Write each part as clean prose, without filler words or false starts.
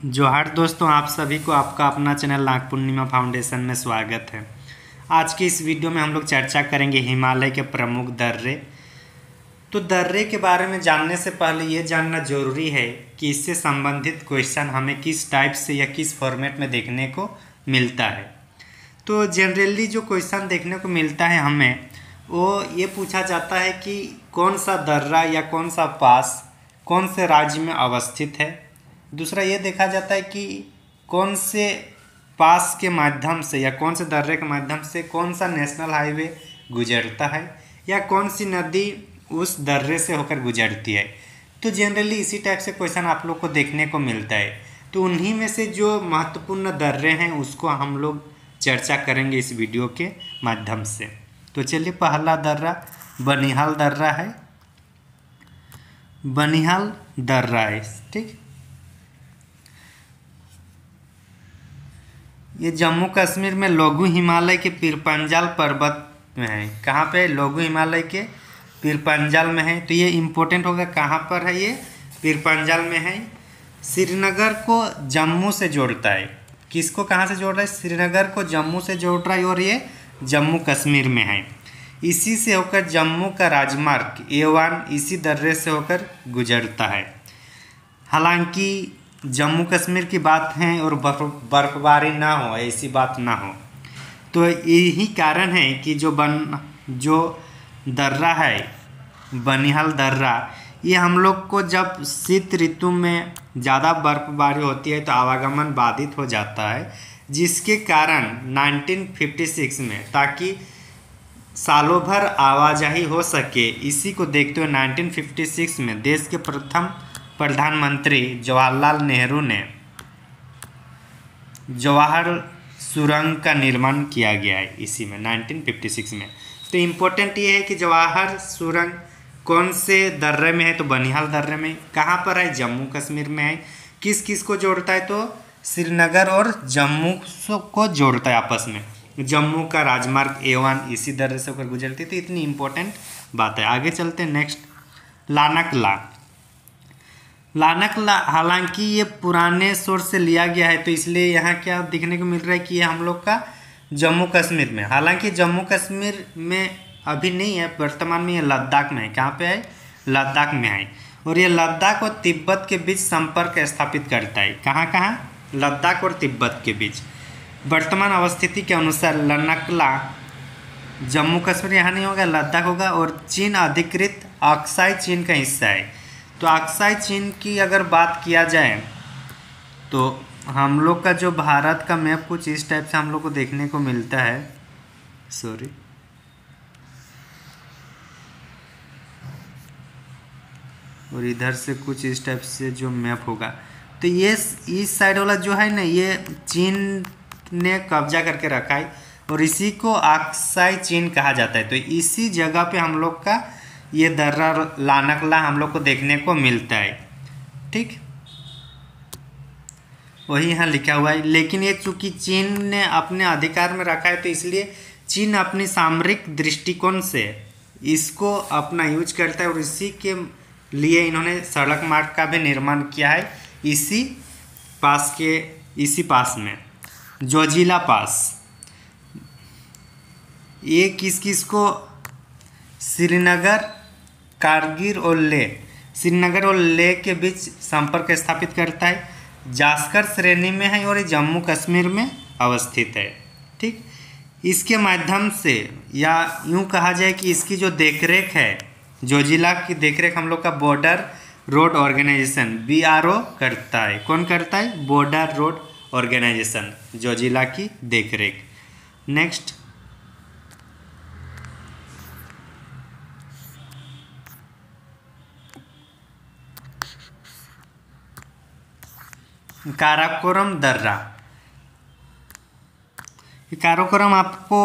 जोहार दोस्तों, आप सभी को आपका अपना चैनल नाग पूर्णिमा फाउंडेशन में स्वागत है। आज की इस वीडियो में हम लोग चर्चा करेंगे हिमालय के प्रमुख दर्रे। तो दर्रे के बारे में जानने से पहले ये जानना जरूरी है कि इससे संबंधित क्वेश्चन हमें किस टाइप से या किस फॉर्मेट में देखने को मिलता है। तो जनरली जो क्वेश्चन देखने को मिलता है हमें वो ये पूछा जाता है कि कौन सा दर्रा या कौन सा पास कौन से राज्य में अवस्थित है। दूसरा ये देखा जाता है कि कौन से पास के माध्यम से या कौन से दर्रे के माध्यम से कौन सा नेशनल हाईवे गुजरता है या कौन सी नदी उस दर्रे से होकर गुजरती है। तो जनरली इसी टाइप से क्वेश्चन आप लोग को देखने को मिलता है। तो उन्हीं में से जो महत्वपूर्ण दर्रे हैं उसको हम लोग चर्चा करेंगे इस वीडियो के माध्यम से। तो चलिए, पहला दर्रा बनिहाल दर्रा है। बनिहाल दर्रा है, ठीक। ये जम्मू कश्मीर में लघु हिमालय के पीरपंजाल पर्वत में है। कहाँ पे? लघु हिमालय के पीरपंजाल में है। तो ये इम्पोर्टेंट होगा, कहाँ पर है? ये पीरपंजाल में है। श्रीनगर को जम्मू से जोड़ता है। किसको कहाँ से जोड़ रहा है? श्रीनगर को जम्मू से जोड़ रहा है और ये जम्मू कश्मीर में है। इसी से होकर जम्मू का राजमार्ग A1 इसी दर्रे से होकर गुजरता है। हालांकि जम्मू कश्मीर की बात है और बर्फबारी ना हो, ऐसी बात ना हो, तो यही कारण है कि जो दर्रा है बनिहाल दर्रा, ये हम लोग को जब शीत ऋतु में ज़्यादा बर्फबारी होती है तो आवागमन बाधित हो जाता है, जिसके कारण 1956 में, ताकि सालों भर आवाजाही हो सके, इसी को देखते हुए 1956 में देश के प्रथम प्रधानमंत्री जवाहरलाल नेहरू ने जवाहर सुरंग का निर्माण किया गया है इसी में 1956 में। तो इम्पोर्टेंट ये है कि जवाहर सुरंग कौन से दर्रे में है? तो बनिहाल दर्रे में। कहाँ पर है? जम्मू कश्मीर में है। किस किस को जोड़ता है? तो श्रीनगर और जम्मू को जोड़ता है आपस में। जम्मू का राजमार्ग A1 इसी दर्रे से होकर गुजरती है। तो इतनी इम्पोर्टेंट बात है। आगे चलते हैं। नेक्स्ट, लानकला। लानकला हालांकि ये पुराने सोर्स से लिया गया है, तो इसलिए यहाँ क्या देखने को मिल रहा है कि ये हम लोग का जम्मू कश्मीर में। हालांकि जम्मू कश्मीर में अभी नहीं है, वर्तमान में ये लद्दाख में है। कहाँ पे है? लद्दाख में है। और ये लद्दाख और तिब्बत के बीच संपर्क स्थापित करता है। कहाँ कहाँ? लद्दाख और तिब्बत के बीच। वर्तमान अवस्थिति के अनुसार लानकला जम्मू कश्मीर यहाँ नहीं होगा, लद्दाख होगा। और चीन अधिकृत अक्साई चीन का हिस्सा है। तो अक्साई चीन की अगर बात किया जाए तो हम लोग का जो भारत का मैप कुछ इस टाइप से हम लोग को देखने को मिलता है। सॉरी, और इधर से कुछ इस टाइप से जो मैप होगा, तो ये इस साइड वाला जो है ना, ये चीन ने कब्जा करके रखा है और इसी को अक्साई चीन कहा जाता है। तो इसी जगह पे हम लोग का ये दर्रा लानकला हम लोग को देखने को मिलता है, ठीक। वही यहाँ लिखा हुआ है। लेकिन ये चूंकि चीन ने अपने अधिकार में रखा है, तो इसलिए चीन अपनी सामरिक दृष्टिकोण से इसको अपना यूज करता है और इसी के लिए इन्होंने सड़क मार्ग का भी निर्माण किया है इसी पास में। जोजिला पास, ये किस किस को? श्रीनगर, कारगिल और लेह, श्रीनगर और लेह के बीच संपर्क स्थापित करता है। जास्कर श्रेणी में है और ये जम्मू कश्मीर में अवस्थित है, ठीक। इसके माध्यम से, या यूं कहा जाए कि इसकी जो देखरेख है, जोजिला की देखरेख हम लोग का बॉर्डर रोड ऑर्गेनाइजेशन BRO करता है। कौन करता है? बॉर्डर रोड ऑर्गेनाइजेशन जोजिला की देखरेख। नेक्स्ट, काराकोरम दर्रा। काराकोरम आपको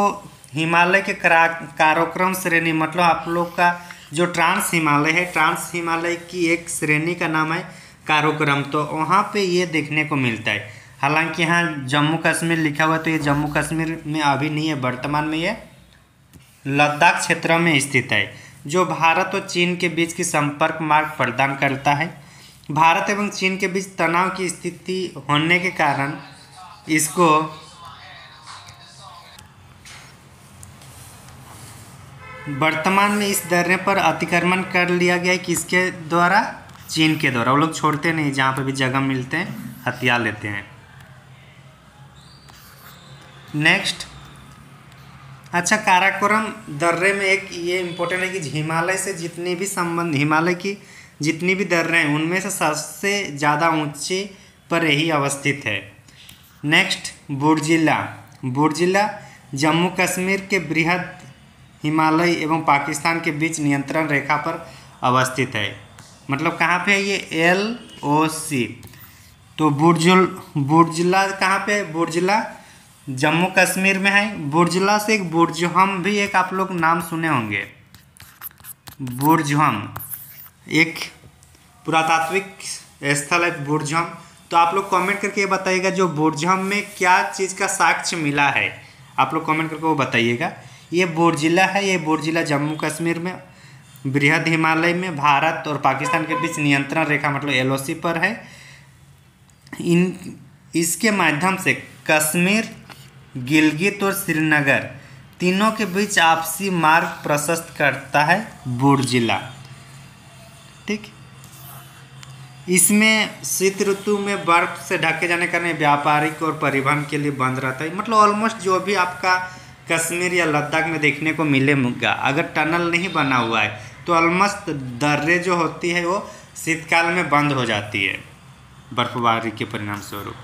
हिमालय के काराकोरम श्रेणी, मतलब आप लोग का जो ट्रांस हिमालय है, ट्रांस हिमालय की एक श्रेणी का नाम है काराकोरम। तो वहाँ पे ये देखने को मिलता है। हालांकि यहाँ जम्मू कश्मीर लिखा हुआ है, तो ये जम्मू कश्मीर में अभी नहीं है, वर्तमान में ये लद्दाख क्षेत्र में स्थित है, जो भारत और चीन के बीच की संपर्क मार्ग प्रदान करता है। भारत एवं चीन के बीच तनाव की स्थिति होने के कारण इसको वर्तमान में इस दर्रे पर अतिक्रमण कर लिया गया है। किसके द्वारा? चीन के द्वारा। वो लोग छोड़ते नहीं, जहाँ पे भी जगह मिलते हैं हथियार लेते हैं। नेक्स्ट, अच्छा, काराकोरम दर्रे में एक ये इम्पोर्टेंट है कि हिमालय से जितनी भी संबंध, हिमालय की जितनी भी दर्रे हैं उनमें से सबसे ज़्यादा ऊंचे पर यही अवस्थित है। नेक्स्ट, बुर्जिला। बुर्जिला जम्मू कश्मीर के बृहद हिमालय एवं पाकिस्तान के बीच नियंत्रण रेखा पर अवस्थित है। मतलब कहाँ पे है ये? LOC। तो बुर्जिला कहाँ पे है? बुर्जिला जम्मू कश्मीर में है। बुर्जिला से एक बुर्जहम भी एक आप लोग नाम सुने होंगे। बुर्जहम एक पुरातात्विक स्थल है बुर्जहम। तो आप लोग कमेंट करके ये बताइएगा जो बुर्जहम में क्या चीज़ का साक्ष्य मिला है, आप लोग कमेंट करके वो बताइएगा। ये बुर्जिला है, ये बुर्जिला जम्मू कश्मीर में बृहद हिमालय में भारत और पाकिस्तान के बीच नियंत्रण रेखा मतलब LOC पर है। इसके माध्यम से कश्मीर, गिलगित और श्रीनगर तीनों के बीच आपसी मार्ग प्रशस्त करता है बुर्जिला। ठीक, इसमें शीत ऋतु में बर्फ से ढके जाने के कारण व्यापारिक और परिवहन के लिए बंद रहता है। मतलब ऑलमोस्ट जो भी आपका कश्मीर या लद्दाख में देखने को मिलेगा, अगर टनल नहीं बना हुआ है तो ऑलमोस्ट दर्रे जो होती है वो शीतकाल में बंद हो जाती है बर्फबारी के परिणाम स्वरूप।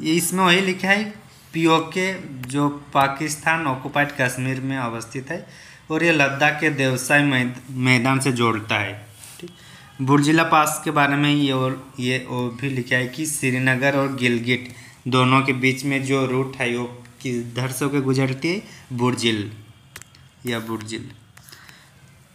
इसमें वही लिखा है POK जो पाकिस्तान ऑक्युपाइड कश्मीर में अवस्थित है और ये लद्दाख के देवसाई मैदान से जोड़ता है। ठीक, बुर्जिला पास के बारे में ये भी लिखा है कि श्रीनगर और गिलगिट दोनों के बीच में जो रूट है वो किधर से होकर गुजरती है? बुर्जिल या बुर्जिल।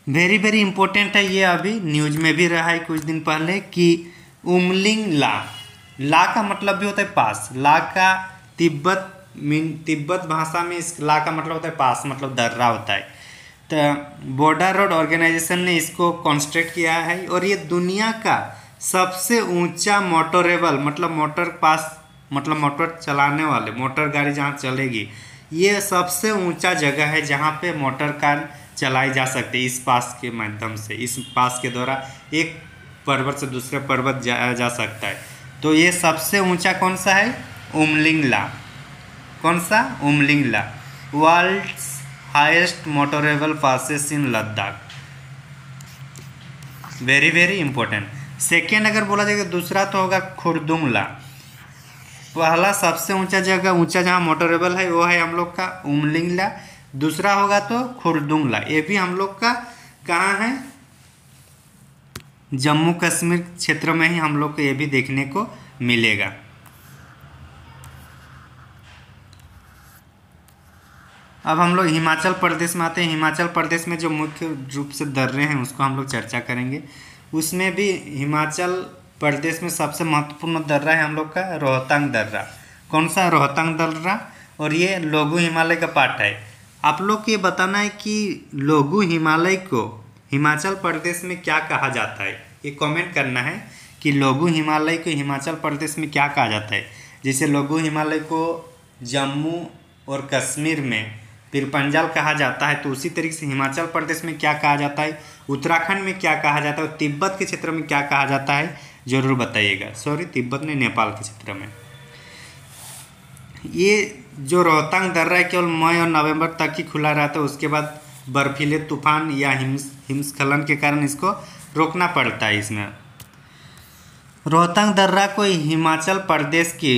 वेरी वेरी इंपॉर्टेंट है ये, अभी न्यूज में भी रहा है कुछ दिन पहले कि उमलिंग ला का मतलब भी होता है पास। ला का तिब्बत भाषा में इस ला का मतलब होता है पास, मतलब दर्रा होता है। तो बॉर्डर रोड ऑर्गेनाइजेशन ने इसको कंस्ट्रक्ट किया है और ये दुनिया का सबसे ऊंचा मोटरेबल मतलब मोटर पास मतलब मोटर चलाने वाले मोटर गाड़ी जहाँ चलेगी, ये सबसे ऊंचा जगह है जहाँ पे मोटर कार चलाई जा सकती है इस पास के माध्यम से। इस पास के द्वारा एक पर्वत से दूसरे पर्वत जाया जा सकता है। तो ये सबसे ऊंचा कौन सा है? उमलिंगला। कौन सा? Umlingla. World's highest motorable passes in Ladakh. Very very important. Second अगर बोला जाएगा दूसरा तो होगा खुरदुंगला। पहला सबसे ऊंचा जहाँ मोटरेबल है वो है हम लोग का उमलिंगला। दूसरा होगा तो खुरदुंगला। ये भी हम लोग का कहाँ है? जम्मू कश्मीर क्षेत्र में ही हम लोग को ये भी देखने को मिलेगा। अब हम लोग हिमाचल प्रदेश में आते हैं। हिमाचल प्रदेश में जो मुख्य रूप से दर्रे हैं उसको हम लोग चर्चा करेंगे। उसमें भी हिमाचल प्रदेश में सबसे महत्वपूर्ण दर्रा है हम लोग का रोहतांग दर्रा। कौन सा? रोहतांग दर्रा। और ये लोगू हिमालय का पार्ट है। आप लोग को ये बताना है कि लोगू हिमालय को हिमाचल प्रदेश में क्या कहा जाता है, ये कमेंट करना है कि लोगू हिमालय को हिमाचल प्रदेश में क्या कहा जाता है। जैसे लोगू हिमालय को जम्मू और कश्मीर में पिरपंजल कहा जाता है, तो उसी तरीके से हिमाचल प्रदेश में क्या कहा जाता है, उत्तराखंड में क्या कहा जाता है, तिब्बत के क्षेत्र में क्या कहा जाता है, जरूर बताइएगा। सॉरी, तिब्बत नहीं, नेपाल के क्षेत्र में। ये जो रोहतांग दर्रा है केवल मई और नवंबर तक ही खुला रहता है। उसके बाद बर्फीले तूफान या हिमस्खलन के कारण इसको रोकना पड़ता है। इसमें रोहतांग दर्रा को हिमाचल प्रदेश के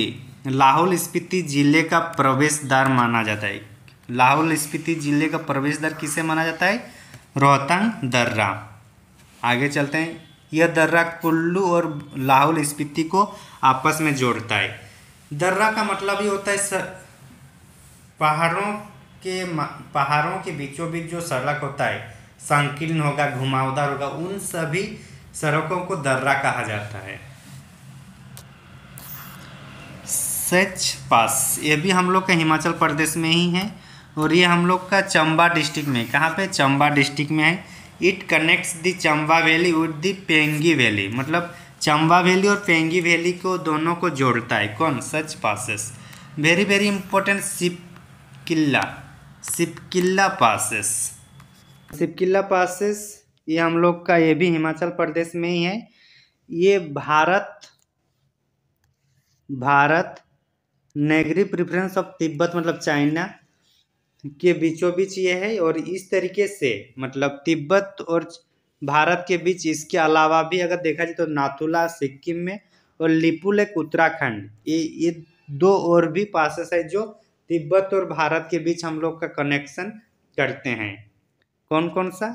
लाहौल स्पीति जिले का प्रवेश द्वार माना जाता है। लाहौल स्पीति जिले का प्रवेश द्वार किसे माना जाता है? रोहतांग दर्रा। आगे चलते हैं। यह दर्रा कुल्लू और लाहौल स्पीति को आपस में जोड़ता है। दर्रा का मतलब ये होता है पहाड़ों के बीचों बीच जो सड़क होता है, संकीर्ण होगा, घुमावदार होगा, उन सभी सड़कों को दर्रा कहा जाता है। सच पास, ये भी हम लोग का हिमाचल प्रदेश में ही है। और ये हम लोग का चंबा डिस्ट्रिक्ट में, कहाँ पे, चंबा डिस्ट्रिक्ट में है। It connects the Chamba valley with the Pangi valley, मतलब चंबा वैली और पेंगी वैली को दोनों को जोड़ता है। कौन? Sach passes. Very very important, सिपकिल्ला पासेस। सिपकिल्ला पासेस ये हम लोग का, ये भी हिमाचल प्रदेश में ही है। ये Bharat negative preference of Tibet, मतलब चाइना के बीचों बीच ये है। और इस तरीके से मतलब तिब्बत और भारत के बीच, इसके अलावा भी अगर देखा जाए तो नाथुला सिक्किम में और लिपुलेख उत्तराखंड, ये दो और भी पासेस है जो तिब्बत और भारत के बीच हम लोग का कनेक्शन करते हैं। कौन कौन सा?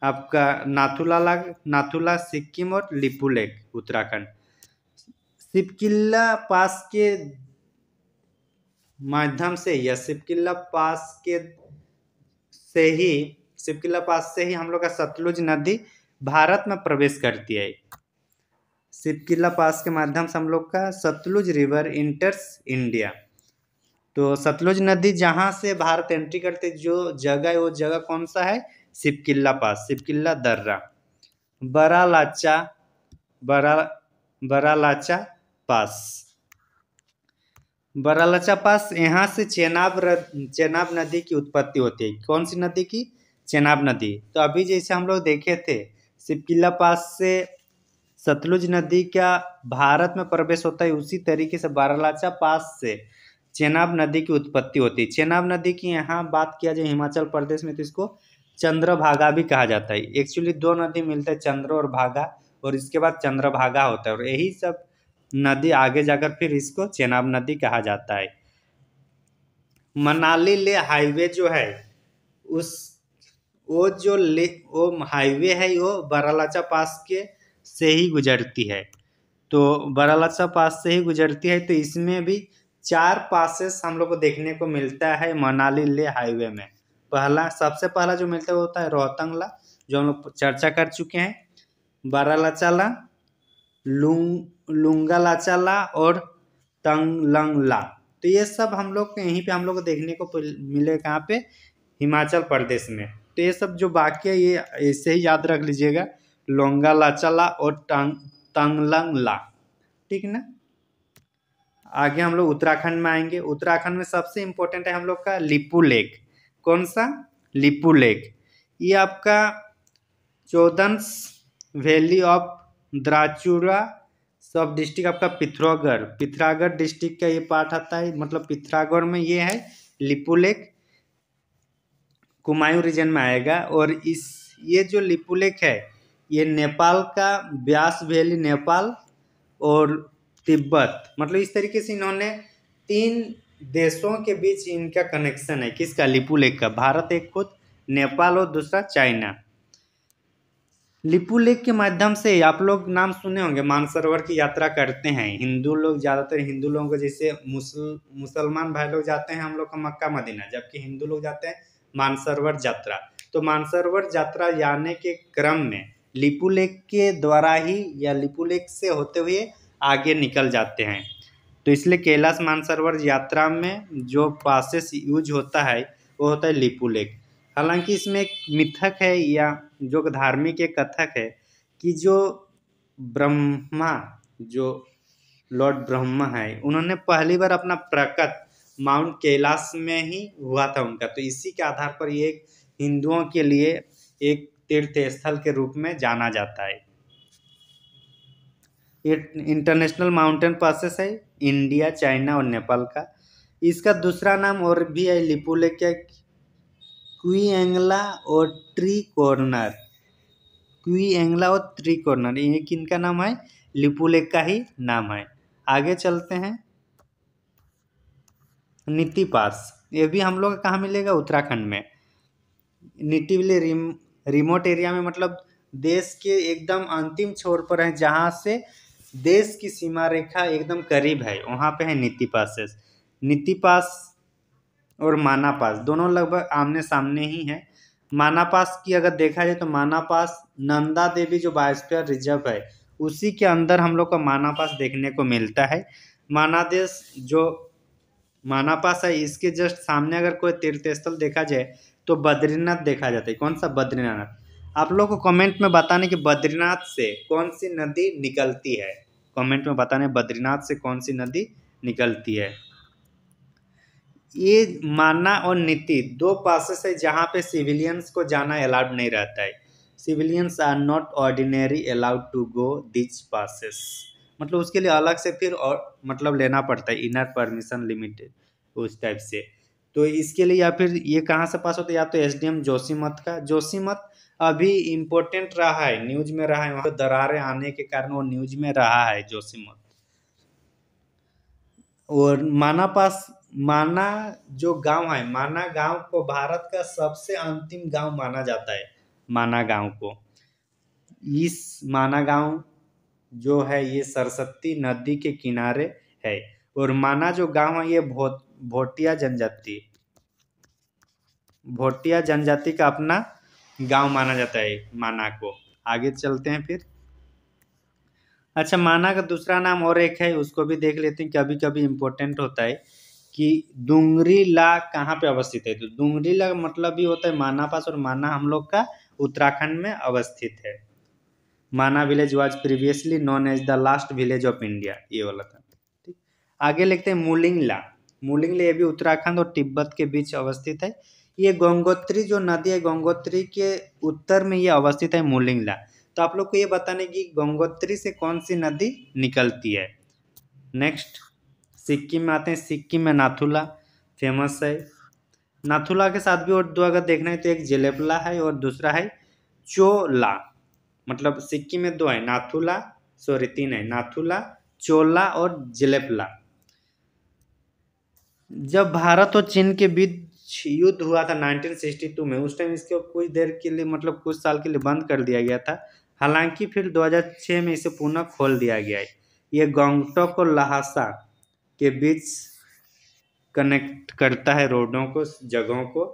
आपका नाथुला सिक्किम और लिपुलेख उत्तराखंड। सिपकिल्ला पास के माध्यम से या सिपकिल्ला पास से ही हम लोग का सतलुज नदी भारत में प्रवेश करती है। सिपकिल्ला पास के माध्यम से हम लोग का सतलुज रिवर इंटर्स इंडिया। तो सतलुज नदी जहां से भारत एंट्री करते जो जगह है, वो जगह कौन सा है? सिपकिल्ला पास, सिपकिल्ला दर्रा। बरालाचा पास, यहाँ से चेनाब नदी की उत्पत्ति होती है। कौन सी नदी की? चेनाब नदी। तो अभी जैसे हम लोग देखे थे, सिपकिल्ला पास से सतलुज नदी का भारत में प्रवेश होता है, उसी तरीके से बरालाचा पास से चेनाब नदी की उत्पत्ति होती है। चेनाब नदी की यहाँ बात किया जाए हिमाचल प्रदेश में तो इसको चंद्रभागा भी कहा जाता है। एक्चुअली दो नदी मिलते हैं, चंद्र और भागा, और इसके बाद चंद्रभागा होता है, और यही सब नदी आगे जाकर फिर इसको चेनाब नदी कहा जाता है। मनाली ले हाईवे जो है, वो हाईवे है, वो बरालाचा पास के से ही गुजरती है। तो बरालाचा पास से ही गुजरती है, तो इसमें भी 4 पासेस हम लोग को देखने को मिलता है मनाली ले हाईवे में। सबसे पहला जो मिलता है वो होता है रोहतंगला, जो हम लोग चर्चा कर चुके हैं। बरालाचाला, लुंगालाचाला और तंगलंगला, तो ये सब हम लोग यहीं पे हम लोग को देखने को मिले। कहाँ पे? हिमाचल प्रदेश में। तो ये सब जो बाकी है ये ऐसे ही याद रख लीजिएगा, लोंगालाचाला और तंगलंगला, ठीक ना। आगे हम लोग उत्तराखंड में आएंगे। उत्तराखंड में सबसे इम्पोर्टेंट है हम लोग का लिपुलेख। कौन सा? लिपुलेख। ये आपका चौदंस वैली ऑफ द्राचुरा सब डिस्ट्रिक्ट, आपका पिथौरागढ़ डिस्ट्रिक्ट का ये पार्ट आता है। मतलब पिथौरागढ़ में ये है लिपुलेख, कुमायूं रीजन में आएगा। और ये जो लिपुलेख है, ये नेपाल का ब्यास वैली, नेपाल और तिब्बत, मतलब इस तरीके से इन्होंने 3 देशों के बीच इनका कनेक्शन है। किसका? लिपुलेख का। भारत एक खुद, नेपाल और दूसरा चाइना। लिपुलेख के माध्यम से आप लोग नाम सुने होंगे, मानसरोवर की यात्रा करते हैं हिंदू लोग। ज़्यादातर हिंदू लोगों को, जैसे मुसलमान भाई लोग जाते हैं हम लोग का मक्का मदीना, जबकि हिंदू लोग जाते हैं मानसरोवर यात्रा। तो मानसरोवर यात्रा जाने के क्रम में लिपुलेख के द्वारा ही या लिपुलेख से होते हुए आगे निकल जाते हैं। तो इसलिए कैलाश मानसरोवर यात्रा में जो पासेस यूज होता है वो होता है लिपुलेख। हालांकि इसमें एक मिथक है या जो धार्मिक एक कथक है कि जो लॉर्ड ब्रह्मा है, उन्होंने पहली बार अपना प्रकट माउंट कैलाश में ही हुआ था उनका। तो इसी के आधार पर ये हिंदुओं के लिए एक तीर्थ स्थल के रूप में जाना जाता है। ये इंटरनेशनल माउंटेन पासेस है इंडिया, चाइना और नेपाल का। इसका दूसरा नाम और भी है लिपुलेख का, क्वीएंगला और ट्री कॉर्नर। ये किनका नाम है? लिपुलेख का ही नाम है। आगे चलते हैं। नीति पास, ये भी हम लोग कहाँ मिलेगा? उत्तराखंड में। नेटिवली रिमोट एरिया में, मतलब देश के एकदम अंतिम छोर पर है, जहाँ से देश की सीमा रेखा एकदम करीब है, वहाँ पे है नीति पासेस। नीति पास और माना पास दोनों लगभग आमने सामने ही हैं। माना पास की अगर देखा जाए तो माना पास नंदा देवी जो बायोस्फीयर रिजर्व है, उसी के अंदर हम लोग को माना पास देखने को मिलता है। माना देश जो माना पास है, इसके जस्ट सामने अगर कोई तीर्थ स्थल देखा जाए तो बद्रीनाथ देखा जाता है। कौन सा? बद्रीनाथ। आप लोग को कमेंट में बताने कि बद्रीनाथ से कौन सी नदी निकलती है। कमेंट में बताने बद्रीनाथ से कौन सी नदी निकलती है। ये माना और नीति दो पासेस है जहाँ पे सिविलियंस को जाना अलाउड नहीं रहता है। Civilians are not ordinary allowed to go this passes, मतलब उसके लिए अलग से फिर और मतलब लेना पड़ता है, इनर परमिशन लिमिटेड उस टाइप से। तो इसके लिए या फिर ये कहाँ से पास होता है, या तो एसडीएम जोशीमठ का। जोशीमठ अभी इम्पोर्टेंट रहा है, न्यूज में रहा है, वहाँ पे दरारें आने के कारण वो न्यूज में रहा है जोशीमठ। और माना पास, माना जो गांव है, माना गांव को भारत का सबसे अंतिम गांव माना जाता है। माना गांव को, इस माना गांव जो है ये सरस्वती नदी के किनारे है। और माना जो गांव है ये भोटिया जनजाति, भोटिया जनजाति का अपना गांव माना जाता है माना को। आगे चलते हैं फिर। अच्छा, माना का दूसरा नाम और एक है, उसको भी देख लेते हैं, कभी कभी इम्पोर्टेंट होता है कि डूंगरीला कहाँ पे अवस्थित है। तो डूंगरीला का मतलब भी होता है माना पास, और माना हम लोग का उत्तराखंड में अवस्थित है। Mana village was previously known as the last village of India, ये वाला था। ठीक, आगे लिखते हैं मुलिंगला। मुलिंगला ये भी उत्तराखंड और तिब्बत के बीच अवस्थित है। ये गंगोत्री जो नदी है, गंगोत्री के उत्तर में ये अवस्थित है मुलिंगला। तो आप लोग को ये बताने की गंगोत्री से कौन सी नदी निकलती है। नेक्स्ट सिक्किम में आते हैं। सिक्किम में नाथुला फेमस है। नाथुला के साथ भी और दो अगर देखना है तो एक जेलेपला है और दूसरा है चोला। मतलब सिक्किम में दो है, नाथुला, सॉरी तीन है, नाथुला, चोला और जेलेपला। जब भारत और चीन के बीच युद्ध हुआ था 1962 में, उस टाइम इसको कुछ देर के लिए मतलब कुछ साल के लिए बंद कर दिया गया था। हालांकि फिर 2006 में इसे पुनः खोल दिया गया है। ये गंगटोक और लहासा के बीच कनेक्ट करता है रोडों को, जगहों को।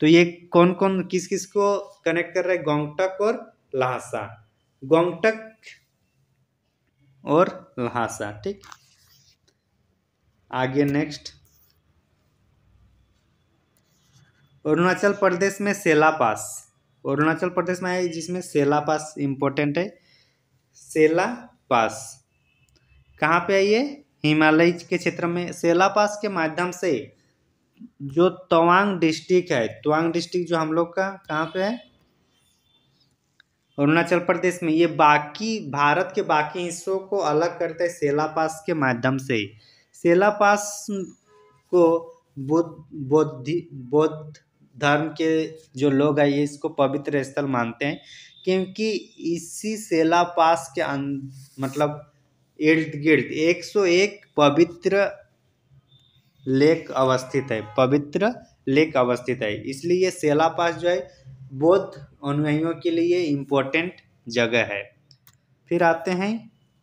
तो ये कौन कौन किस किस को कनेक्ट कर रहा है? गंगटोक और लहासा, गंगटोक और लहासा। ठीक, आगे नेक्स्ट अरुणाचल प्रदेश में सेला पास। अरुणाचल प्रदेश में है जिसमें सेला पास इंपॉर्टेंट है। सेला पास कहाँ पे है? ये हिमालय के क्षेत्र में। सेला पास के माध्यम से जो तवांग डिस्ट्रिक्ट है, तवांग डिस्ट्रिक्ट जो हम लोग का कहाँ पे है? अरुणाचल प्रदेश में। ये बाकी भारत के बाकी हिस्सों को अलग करते हैं सेला पास के माध्यम से। सेला पास को बौद्ध धर्म के जो लोग हैं ये इसको पवित्र स्थल मानते हैं, क्योंकि इसी सेला पास के मतलब इर्द गिर्द 101 पवित्र लेक अवस्थित है, पवित्र लेक अवस्थित है। इसलिए ये सेला पास जो है बौद्ध अनुयायियों के लिए इम्पोर्टेंट जगह है। फिर आते हैं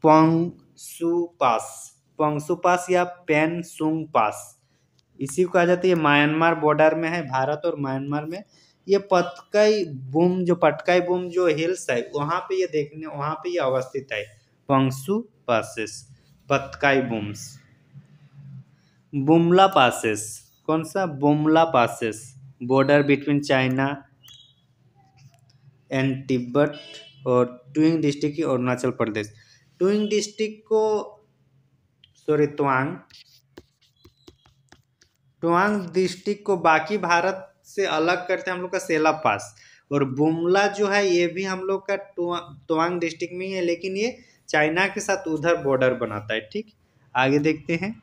पोंगसू पास। पोंगसू पास या पेनसुंग पास, इसी को कहा जाता है। ये म्यांमार बॉर्डर में है, भारत और म्यांमार में। ये पटकाई बूम जो हिल्स है वहाँ पे ये देखने, वहाँ पे ये अवस्थित है पोंगसू पासेस, पतकाई बूम्स। बुमला पासेस, कौन सा? Bumla passes, border between China and Tibet और ट्विंग डिस्ट्रिक्ट अरुणाचल प्रदेश। ट्विंग डिस्ट्रिक्ट को, सॉरी ट्वांग डिस्ट्रिक्ट को बाकी भारत से अलग करते हैं हम लोग का सेला पास। और बुमला जो है ये भी हम लोग का तवांग डिस्ट्रिक्ट में ही है, लेकिन ये चाइना के साथ उधर बॉर्डर बनाता है। ठीक, आगे देखते हैं।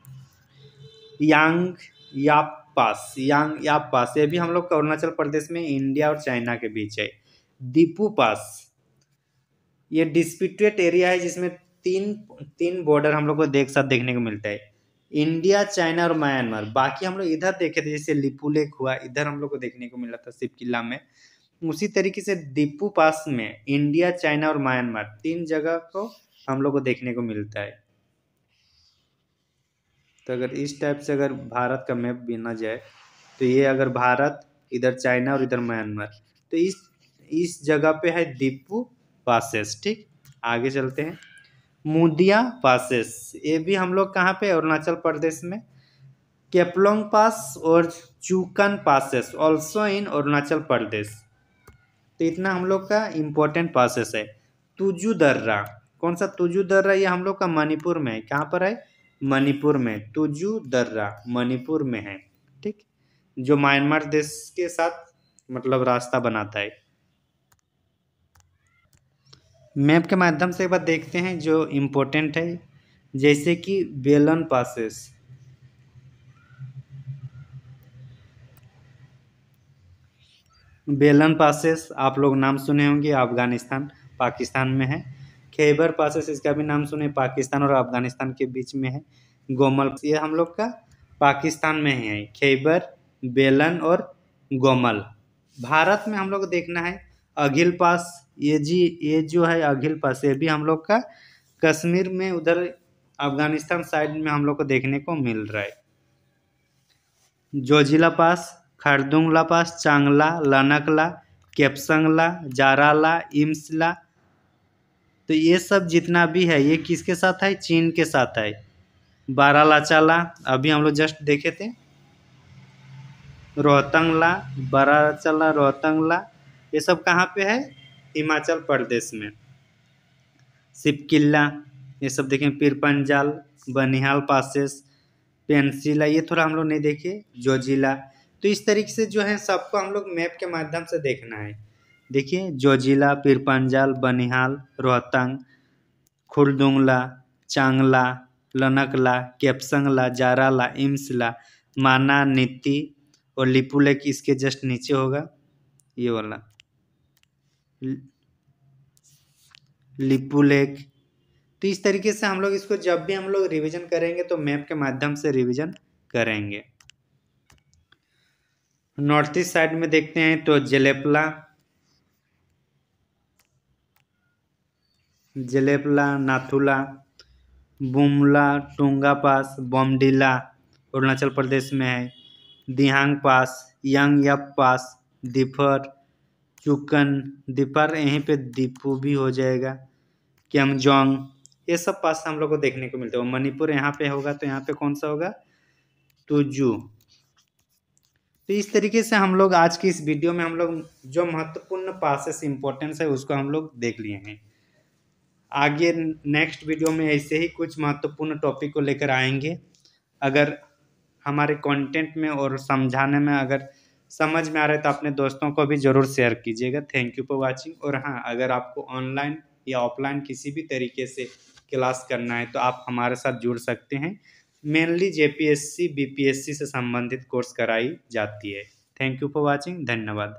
यांग याप पास, यांग याप पास ये भी हम लोग का अरुणाचल प्रदेश में, इंडिया और चाइना के बीच है। दीपू पास ये डिस्प्यूटेड एरिया है जिसमें तीन बॉर्डर हम लोग को साथ देखने को मिलता है, इंडिया, चाइना और म्यांमार। बाकी हम लोग इधर देखे थे, जैसे लिपू लेक हुआ, इधर हम लोग को देखने को मिला था शिव किला में। उसी तरीके से दीपू पास में इंडिया, चाइना और म्यांमार तीन जगह को हम लोग को देखने को मिलता है। तो अगर इस टाइप से अगर भारत का मैप बिना जाए तो ये अगर भारत, इधर चाइना और इधर म्यांमार, तो इस जगह पे है दीपू पासेस। ठीक, आगे चलते हैं। मुदिया पासेस ये भी हम लोग कहाँ पे? अरुणाचल प्रदेश में। केपलोंग पास और चूकन passes also in Arunachal Pradesh. तो इतना हम लोग का इम्पोर्टेंट पासेस है। तुजू दर्रा, कौन सा तुजू दर्रा? ये हम लोग का मणिपुर में है। कहाँ पर है? मणिपुर में। तुजू दर्रा मणिपुर में है, ठीक, जो म्यांमार देश के साथ मतलब रास्ता बनाता है। मैप के माध्यम से एक बार देखते हैं जो इम्पोर्टेंट है, जैसे कि बेलन पासेस। बेलन पासेस आप लोग नाम सुने होंगे, अफगानिस्तान पाकिस्तान में है। खैबर पासेस, इसका भी नाम सुने, पाकिस्तान और अफगानिस्तान के बीच में है। गोमल, ये हम लोग का पाकिस्तान में ही है। खैबर, बेलन और गोमल। भारत में हम लोग को देखना है अघिल पास, ये जो है अघिल पास, ये भी हम लोग का कश्मीर में उधर अफगानिस्तान साइड में हम लोग को देखने को मिल रहा है। जोजिला पास, खरदुंगला पास, चांगला, लनकला, केपसंगला, जाराला, इम्सला, तो ये सब जितना भी है ये किसके साथ है? चीन के साथ है। बारालाचाला अभी हम लोग जस्ट देखे थे। रोहतंगला, बारालाचाला, रोहतंगला, ये सब कहाँ पे है? हिमाचल प्रदेश में। सिपकिल्ला, ये सब देखें। पीरपंजाल, बनिहाल पासेस, पेंसिला, ये थोड़ा हम लोग नहीं देखे। जोजिला, तो इस तरीके से जो है सबको हम लोग मैप के माध्यम से देखना है। देखिए, जोजिला, पीरपंजाल, बनिहाल, रोहतंग, खुरदुंगला, चांगला, लनकला, केपसंगला, जाराला, इम्सला, माना, नीति और लिपुलेक इसके जस्ट नीचे होगा, ये वाला लिपुलेक। तो इस तरीके से हम लोग इसको जब भी हम लोग रिवीजन करेंगे तो मैप के माध्यम से रिवीजन करेंगे। नॉर्थ ईस्ट साइड में देखते हैं तो जेलेपला, नाथुला, बुमला, टुंगा पास, बोमडिला अरुणाचल प्रदेश में है। दिहांग पास, यंगयप पास, दिफर, चुकन, दिफर यहीं पे दीपू भी हो जाएगा। केमजोंग, ये सब पास हम लोग को देखने को मिलते हैं। मणिपुर यहाँ पे होगा, तो यहाँ पे कौन सा होगा? तुजू। तो इस तरीके से हम लोग आज की इस वीडियो में हम लोग जो महत्वपूर्ण पासेस इंपॉर्टेंस है उसको हम लोग देख लिए हैं। आगे नेक्स्ट वीडियो में ऐसे ही कुछ महत्वपूर्ण टॉपिक को लेकर आएंगे। अगर हमारे कंटेंट में और समझाने में अगर समझ में आ रहा है तो अपने दोस्तों को भी ज़रूर शेयर कीजिएगा। Thank you for watching. और हाँ, अगर आपको ऑनलाइन या ऑफलाइन किसी भी तरीके से क्लास करना है तो आप हमारे साथ जुड़ सकते हैं। मेनली जेपीएससी बीपीएससी से संबंधित कोर्स कराई जाती है। Thank you for watching. धन्यवाद।